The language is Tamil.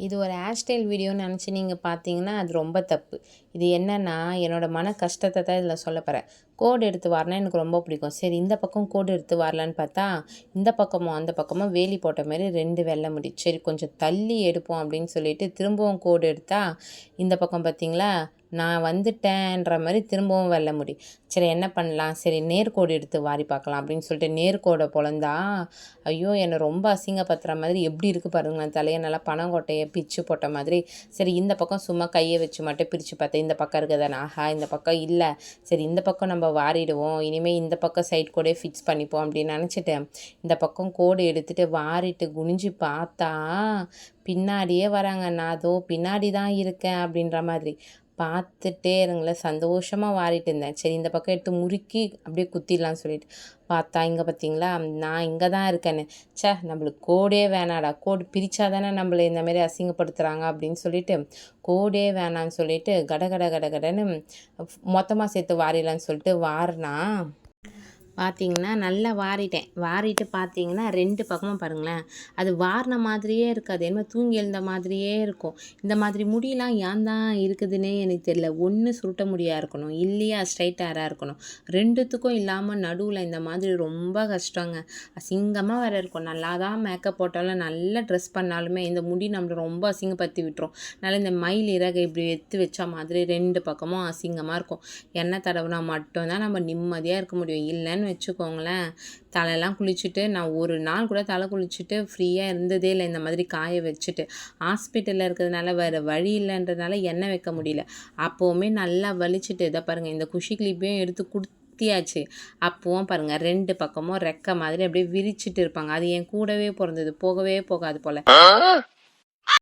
இது ஒரு ஹேர் ஸ்டைல் வீடியோன்னு நினச்சி நீங்கள் பார்த்தீங்கன்னா அது ரொம்ப தப்பு. இது என்னன்னா என்னோட மன கஷ்டத்தை தான் இதில் சொல்ல போகிறேன். கோடு எடுத்து வாரினா எனக்கு ரொம்ப பிடிக்கும். சரி இந்த பக்கம் கோடு எடுத்து வரலான்னு பார்த்தா இந்த பக்கமும் அந்த பக்கமும் வேலி போட்ட மாதிரி 2 வெள்ளை முடி. சரி கொஞ்சம் தள்ளி எடுப்போம் அப்படின்னு சொல்லிட்டு திரும்பவும் கோடு எடுத்தா இந்த பக்கம் பார்த்தீங்களா நான் வந்துட்டேன்ற மாதிரி திரும்பவும் வெள்ளை முடி. சரி என்ன பண்ணலாம், சரி நேர்கோடு எடுத்து வாரி பார்க்கலாம் அப்படின்னு சொல்லிட்டு நேர்கோடை பொழந்தா ஐயோ என்னை ரொம்ப அசிங்கப்படுத்துகிற மாதிரி எப்படி இருக்குது பாருங்களேன், தலையை நல்லா பனங்கொட்டையை பிச்சு போட்ட மாதிரி. சரி இந்த பக்கம் சும்மா கையை வச்சு மட்டும் பிரித்து பார்த்தேன், இந்த பக்கம் இருக்குதானே, ஆஹா இந்த பக்கம் இல்லை, சரி இந்த பக்கம் நம்ம வாரிடுவோம், இனிமேல் இந்த பக்கம் சைட் கோடே ஃபிக்ஸ் பண்ணிப்போம் அப்படின்னு நினச்சிட்டு இந்த பக்கம் கோடு எடுத்துகிட்டு வாரிட்டு குனிஞ்சு பார்த்தா பின்னாடியே வராங்க. நான் அதோ பின்னாடி தான் இருக்கேன் அப்படின்ற மாதிரி பார்த்துட்டே இருங்களேன், சந்தோஷமாக வாரிட்டு இருந்தேன். சரி இந்த பக்கம் எடுத்து முறுக்கி அப்படியே குத்திடலான்னு சொல்லிட்டு பார்த்தா இங்கே பார்த்தீங்களா நான் இங்கே தான் இருக்கேன்னு. நம்மளுக்கு கோடே வேணாடா, கோடு பிரித்தா தானே நம்மளை இந்தமாரி அசிங்கப்படுத்துகிறாங்க அப்படின்னு சொல்லிட்டு கோடே வேணான்னு சொல்லிட்டு கட கட கட கடன்னு மொத்தமாக சேர்த்து வாரிடலான்னு சொல்லிட்டு வாரினா பார்த்தீங்கன்னா நல்லா வாரிட்டேன். வாரிட்டு பார்த்தீங்கன்னா 2 பக்கமும் பாருங்களேன், அது வாரின மாதிரியே இருக்காது. என்னமோ தூங்கி எழுந்த மாதிரியே இருக்கும். இந்த மாதிரி முடியெலாம் ஏன் தான் இருக்குதுன்னே எனக்கு தெரியல. ஒன்று சுருட்ட முடியாக இருக்கணும், இல்லையா ஸ்ட்ரைட் ஹேராக இருக்கணும். 2த்துக்கும் இல்லாமல் நடுவில் இந்த மாதிரி ரொம்ப கஷ்டங்க. அசிங்கமாக வேறு இருக்கும். நல்லா தான் மேக்கப் போட்டாலும் நல்லா ட்ரெஸ் பண்ணாலுமே இந்த முடி நம்மளை ரொம்ப அசிங்கப்படுத்தி விட்டுரும். அதனால் இந்த மயில் இறகை இப்படி எடுத்து வச்ச மாதிரி 2 பக்கமும் அசிங்கமாக இருக்கும். எண்ணெய் தடவுனா மட்டும்தான் நம்ம நிம்மதியாக இருக்க முடியும். இல்லைன்னு வச்சுக்கோங்களேன், தலையெல்லாம் குளிச்சுட்டு நான் ஒரு நாள் கூட தலை குளிச்சுட்டு ஃப்ரீயாக இருந்ததே இல்லை. இந்த மாதிரி காய வச்சுட்டு ஹாஸ்பிட்டலில் இருக்கிறதுனால வேறு வழி இல்லைன்றதுனால எண்ணெய் வைக்க முடியல. அப்போவுமே நல்லா வலிச்சுட்டு இதை பாருங்கள், இந்த குஷி கிளிப்பையும் எடுத்து குடுத்தியாச்சு. அப்போவும் பாருங்கள் 2 பக்கமும் ரெக்க மாதிரி அப்படியே விரிச்சிட்டு இருப்பாங்க. அது என் கூடவே பிறந்தது, போகவே போகாது போல்.